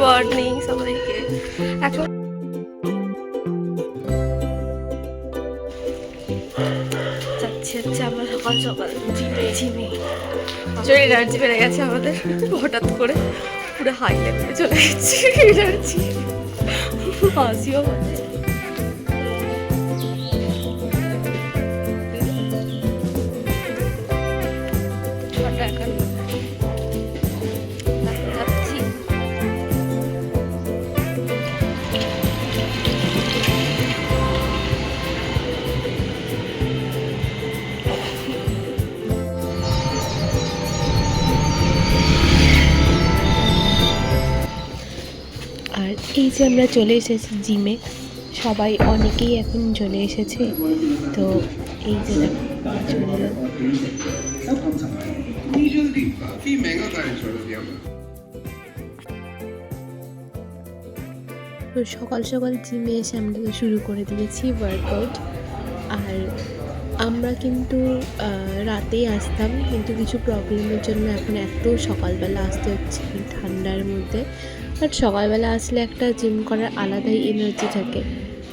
Morning সবাইকে। এখন যাচ্ছি হচ্ছে আমরা সকাল সকাল জিমে প্রচুর এনার্জি বেড়ে গেছে আমাদের হঠাৎ করে, পুরো হাই লেভেলে চলে গেছে এনার্জি, হাসিও পাচ্ছে। আর এই যে আমরা চলে এসেছি জিমে, সবাই অনেকেই এখন চলে এসেছে। তো এই যে তো সকাল সকাল জিমে এসে আমরা শুরু করে দিয়েছি ওয়ার্কআউট। আর আমরা কিন্তু রাতেই আসতাম, কিন্তু কিছু প্রবলেমের জন্য এখন এত সকালবেলা আসতে হচ্ছে ঠান্ডার মধ্যে। বাট সকালবেলা আসলে একটা জিম করার আলাদাই এনার্জি থাকে।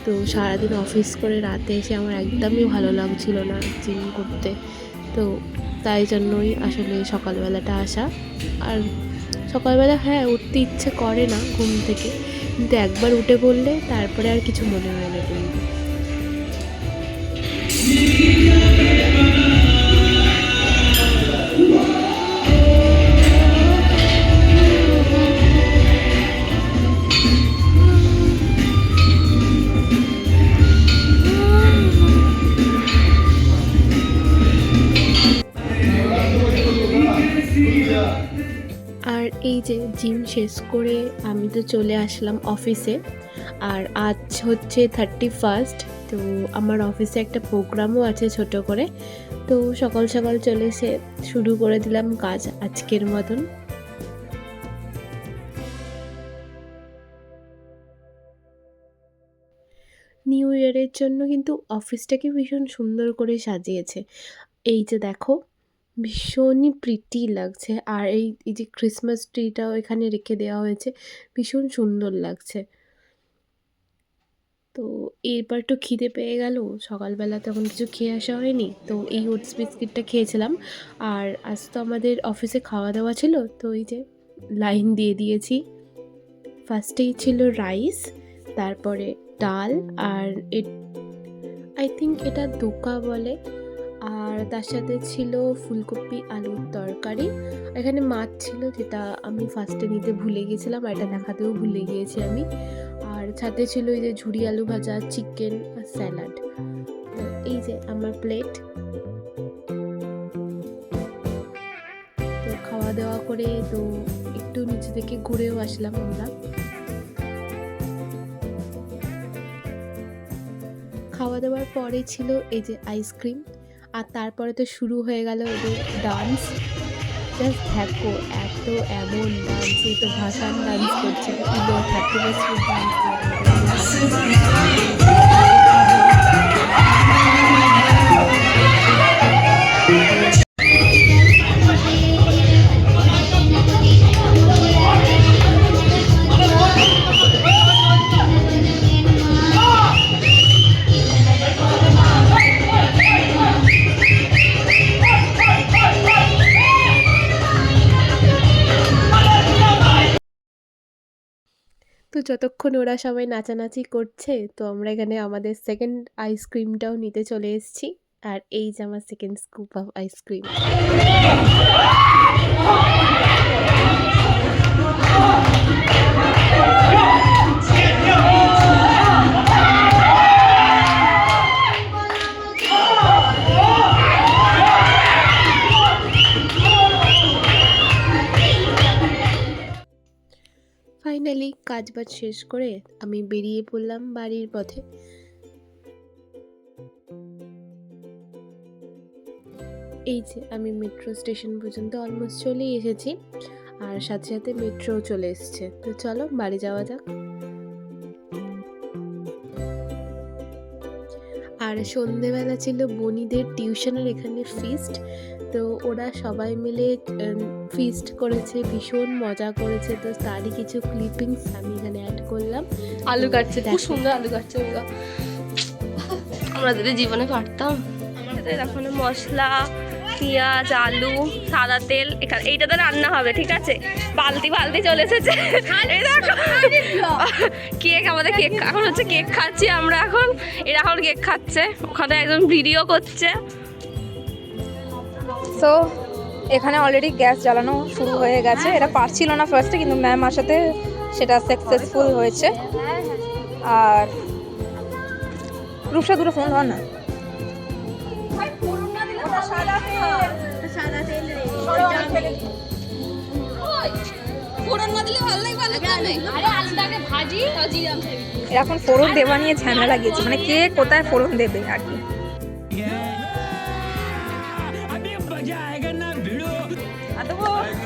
তো সারাদিন অফিস করে রাতে এসে আমার একদমই ভালো লাগছিল না জিম করতে। তো তাই জন্যই আসলে সকালবেলাটা আসা। আর সকালবেলা হ্যাঁ উঠতে ইচ্ছে করে না ঘুম থেকে, কিন্তু একবার উঠে পড়লে তারপরে আর কিছু মনে হয় না কিন্তু। আর এই যে জিম শেষ করে আমি তো চলে আসলাম অফিসে। আর আজ হচ্ছে 31st, তো আমার অফিসে একটা প্রোগ্রামও আছে ছোট করে। তো সকাল সকাল চলে এসে শুরু করে দিলাম কাজ আজকের মতন। নিউ ইয়ারের জন্য কিন্তু অফিসটাকে ভীষণ সুন্দর করে সাজিয়েছে। এই যে দেখো, ভীষণই প্রিটি লাগছে। আর এই যে ক্রিসমাস ট্রিটাও এখানে রেখে দেওয়া হয়েছে, ভীষণ সুন্দর লাগছে। তো এরপর একটু খিদে পেয়ে গেল, সকালবেলা তখন কিছু খেয়ে আসা হয়নি, তো এই ওটস বিস্কিটটা খেয়েছিলাম। আর আজ তো আমাদের অফিসে খাওয়া দাওয়া ছিল, তো এই যে লাইন দিয়ে দিয়েছি। ফার্স্টেই ছিল রাইস, তারপরে ডাল, আর আই থিঙ্ক এটা দোকা বলে। আর তার সাথে ছিল ফুলকপি আলুর তরকারি। এখানে মাছ ছিল, যেটা আমি ফার্স্টে নিতে ভুলে গিয়েছিলাম, আর এটা দেখাতেও ভুলে গিয়েছি আমি। আর সাথে ছিল এই যে ঝুরি আলু ভাজা, চিকেন আর স্যালাড। তো এই যে আমার প্লেট। তো খাওয়া দাওয়া করে তো একটু নিচে থেকে ঘুরেও আসলাম আমরা। খাওয়া দাওয়ার পরে ছিল এই যে আইসক্রিম। আর তারপরে তো শুরু হয়ে গেল ওদের ডান্স। জাস্ট দেখো, এমন ডান্স, এই তো ভাসান ডান্স করছে, 31st ডান্স। তো যতক্ষণ ওরা সবাই নাচানাচি করছে, তো আমরা এখানে আমাদের সেকেন্ড আইসক্রিমটাও নিতে চলে এসেছি। আর এই যে আমার second scoop of ice cream. Finally কাজবাজ শেষ করে আমি বেরিয়ে পড়লাম বাড়ির পথে। এই যে আমি মেট্রো স্টেশন পর্যন্ত অলমোস্ট চলেই এসেছি, আর সাথে সাথে মেট্রোও চলে এসছে। তো চলো বাড়ি যাওয়া যাক। আর সন্ধেবেলা ছিল বনিদের টিউশনের এখানে ফিস্ট, তো ওরা সবাই মিলে ফিস্ট করেছে, ভীষণ মজা করেছে। তো তারই কিছু ক্লিপিংস আমি এখানে অ্যাড করলাম। আলু কাটছে, খুব সুন্দর আলু কাটছে। আমরা যদি জীবনে পারতাম। এখন মশলা, পেঁয়াজ, আলু, সাদা তেল, এখানে এইটাতে রান্না হবে, ঠিক আছে? বালতি বালতি চলে এসেছে। এই দেখো কেক, আমাদের কেক এখন হচ্ছে, কেক খাচ্ছি আমরা এখন। এরা এখন কেক খাচ্ছে, ওখানে একজন ভিডিও করছে। সো এখানে অলরেডি গ্যাস জ্বালানো শুরু হয়ে গেছে। এরা পারছিল না ফার্স্টে, কিন্তু ম্যাম আসাতে সেটা সাকসেসফুল হয়েছে। আর রূপসা দুটো ফোন ধর না। এখন ফোড়ন দেওয়া নিয়ে ঝামেলা লাগিয়েছে, মানে কে কোথায় ফোড়ন দেবে আর কি।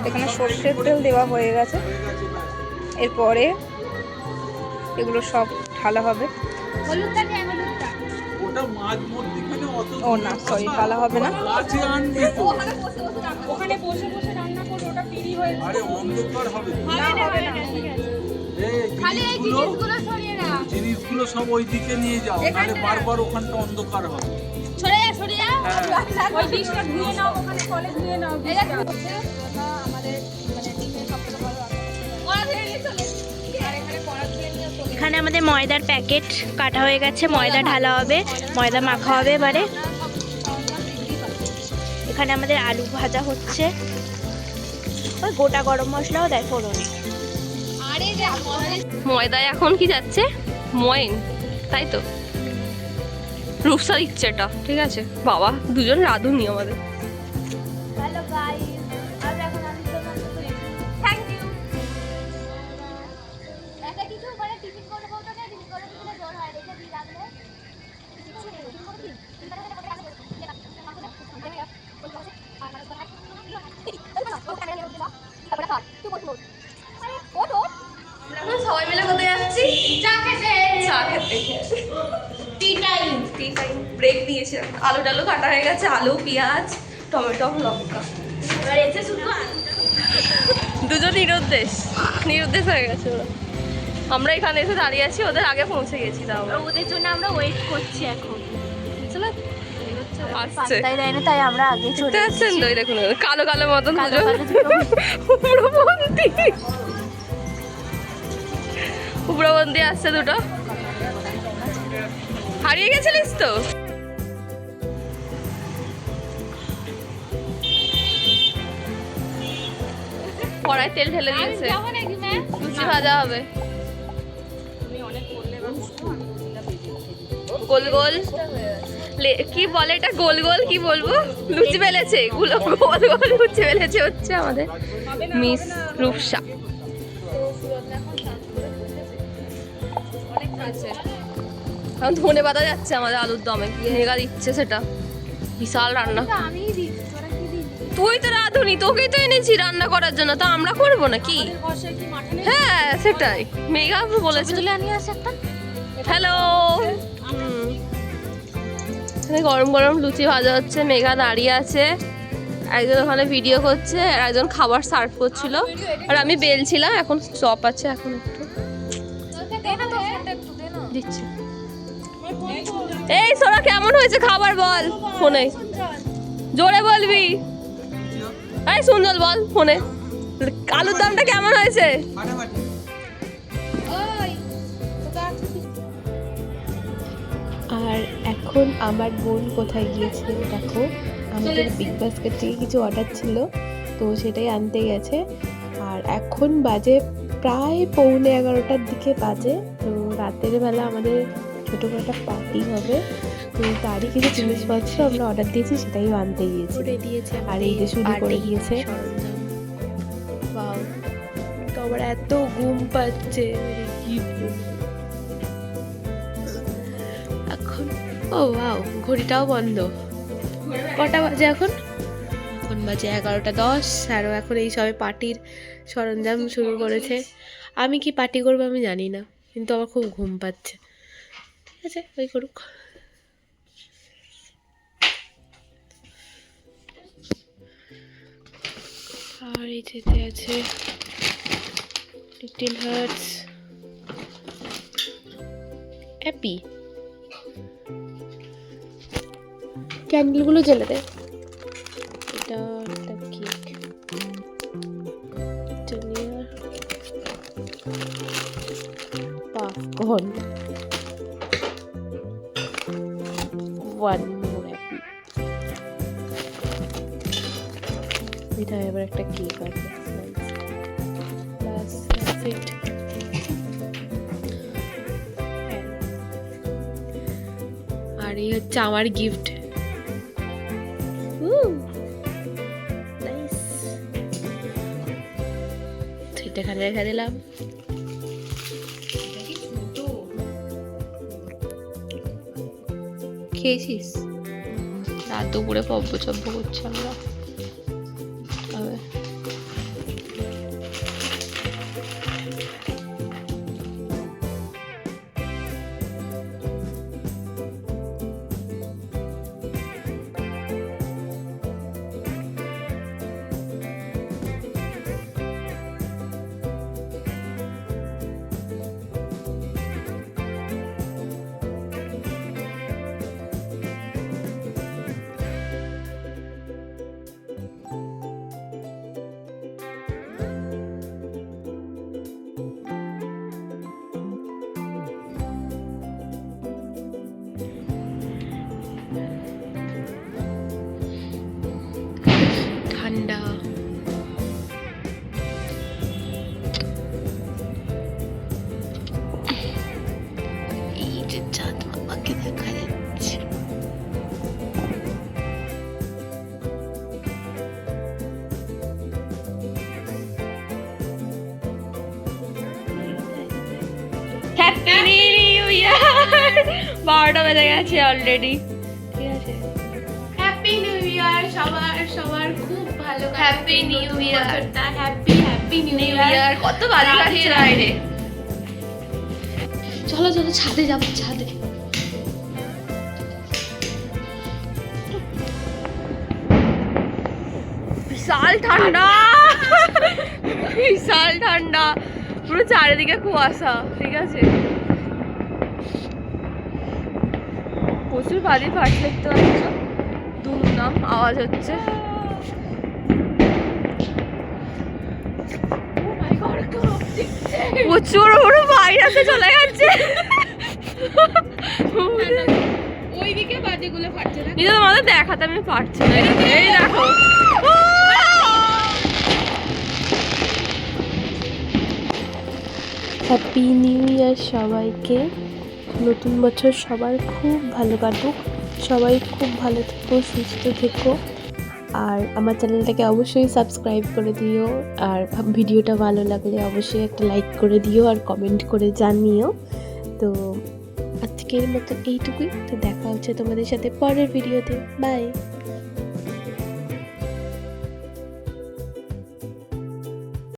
এখানে সর্ষের তেল দেওয়া হয়ে গেছে, এরপরে এগুলো সব ঢালা হবে। ও না, সরি, ঢালা হবে না। ওখানে বসে বসে রান্না করো, ওটা ফ্রি হয়ে যাবে। আরে অন্ধকার হবে না, ঠিক আছে। খালি এই জিনিসগুলো সরিয়ে নাও, জিনিসগুলো সব ওই দিকে নিয়ে যাও, নালে বারবার ওখানটা অন্ধকার হবে। সরে যা ওই ডিশটা ধুয়ে নাও, ওখানে কলে ধুয়ে নাও। এই দেখো আমাদের মানে ডিশের সবথেকে ভালো এখানে আমাদের ময়দার প্যাকেট কাটা হয়ে গেছে, ময়দা ঢালা হবে, ময়দা মাখা হবে এবারে। এখানে আমাদের আলু ভাজা হচ্ছে, ওই গোটা গরম মশলাও দেয় ফোড়নে। ময়দায় এখন কি যাচ্ছে, ময়ন, তাই তো? রূপসা দিচ্ছে এটা, ঠিক আছে? বাবা দুজন রাঁধুনি আমাদের। সবাই মিলে কোথায় যাচ্ছি? চা খেতে। টি টাইম ব্রেক দিয়েছে। আলু টালু কাটা হয়ে গেছে, আলু, পেঁয়াজ, টমেটো, লঙ্কা। এবার এসে শুধু দুজন নিরুদ্দেশ হয়ে গেছে ওরা। আমরা এখানে এসে দাঁড়িয়ে আছি, ওদের আগে পৌঁছে গেছি। তাও ওদের জন্য আমরা ওয়েট করছি এখন। চলো আসছে, তাই আমরা আগে চলে আসছেন তো। দেখুন কালো কালো মতন দুজন উগ্রবন্দি আসছে দুটো। হারিয়ে গেছিলিস তো? কড়াই তেল ঢেলে দিয়েছে, লুচি ভাজা হবে। গোল গোল কি বলে এটা, গোল গোল কি বলবো, লুচি বেলেছে, এগুলো গোল গোল লুচি বেলেছে হচ্ছে আমাদের মিস রূপসা। এখন ধনে পাতা যাচ্ছে আমাদের আলুর দমে, মেঘা দিচ্ছে সেটা, বিশাল রান্না। তুই তো রাঁধুনি, তোকেই তো এনেছি রান্না করার জন্য, তো আমরা করবো নাকি? হ্যাঁ সেটাই, মেঘা বলেছে। হ্যালো, গরম গরম লুচি ভাজা হচ্ছে, মেঘা দাঁড়িয়ে আছে, একজন ওখানে ভিডিও করছে, আর একজন খাবার সার্ভ করছিল, আর আমি বেলছিলাম। এখন চপ আছে, এখন একটু দিচ্ছি। এই সোনা কেমন হয়েছে খাবার বল ফোনে, জোরে বলবি। এই সুন্দর বল ফোনে, আলুর দমটা কেমন হয়েছে? আর এখন আমার বোন কোথায় গিয়েছে দেখো, আমাদের বিগ বাস্কেট থেকে কিছু অর্ডার ছিল, তো সেটাই আনতে গেছে। আর এখন বাজে প্রায় 11:45টার দিকে বাজে। তো রাতের বেলা আমাদের ছোটো করে একটা পার্টি হবে, তো তারই কিছু জিনিসপত্র আমরা অর্ডার দিয়েছি, সেটাই আনতে গিয়েছি। আর এই যে শুরু করে দিয়েছে সরঞ্জাম। বাও, তো আমার এত ঘুম পাচ্ছে, কি এখন। ও ওয়াও, ঘড়িটাও বন্ধ। কটা বাজে এখন? এখন বাজে 11:10। আরও এখন এই সবে পার্টির সরঞ্জাম শুরু করেছে। আমি কি পার্টি করবো আমি জানি না, কিন্তু আমার খুব ঘুম পাচ্ছে। ঠিক আছে, ওই করুক। এই যেতে আছে লিটল হার্টস, হ্যাপি। ক্যান্ডেলগুলো জ্বেলে দে। এটা একটা cake, junior popcorn, one more happy. এটা এবার একটা কেক আছে, বাস দ্যাটস ইট। আর এই হচ্ছে আমার গিফট। নাইস, এটা এখানে রেখে দিলাম। খেয়েছিস? রাত দুপুরে পব্ব চব্ব করছি আমরা। তবে ঠান্ডা, এই যে চাঁদ মামাকে দেখা যাচ্ছে। হ্যাপি নিউ ইয়ার। 12টা বেজে গেছে অলরেডি। ঠিক আছে, হ্যাপি নিউ ইয়ার সবার, সবার খুব ভালো happy new year. Happy happy new new year. Year কত বাজে লাগছে বাইরে। চলো চলো ছাদে যাবো, ছাদে। বিশাল ঠান্ডা, বিশাল ঠান্ডা, পুরো চারিদিকে কুয়াশা। ঠিক আছে, প্রচুর বাজি ফাটছে, দেখতে পাচ্ছ, দুমদাম আওয়াজ হচ্ছে। প্রচুর বড় ভাইরাসে চলে যাচ্ছে। ওইদিকে বাজিগুলো ফাটছে না। নিজে তোমাদের দেখাতে আমি পারছি না। এই দেখো, হ্যাপি নিউ ইয়ার সবাইকে। নতুন বছর সবার খুব ভালো কাটুক, সবাই খুব ভালো থেকো, সুস্থ থেকো। আর আমার চ্যানেলটাকে অবশ্যই সাবস্ক্রাইব করে দিও, আর ভিডিওটা ভালো লাগলে অবশ্যই একটা লাইক করে দিও আর কমেন্ট করে জানিও। তো আজকের মতো এইটুকুই। তো দেখা হচ্ছে তোমাদের সাথে পরের ভিডিওতে। বাই।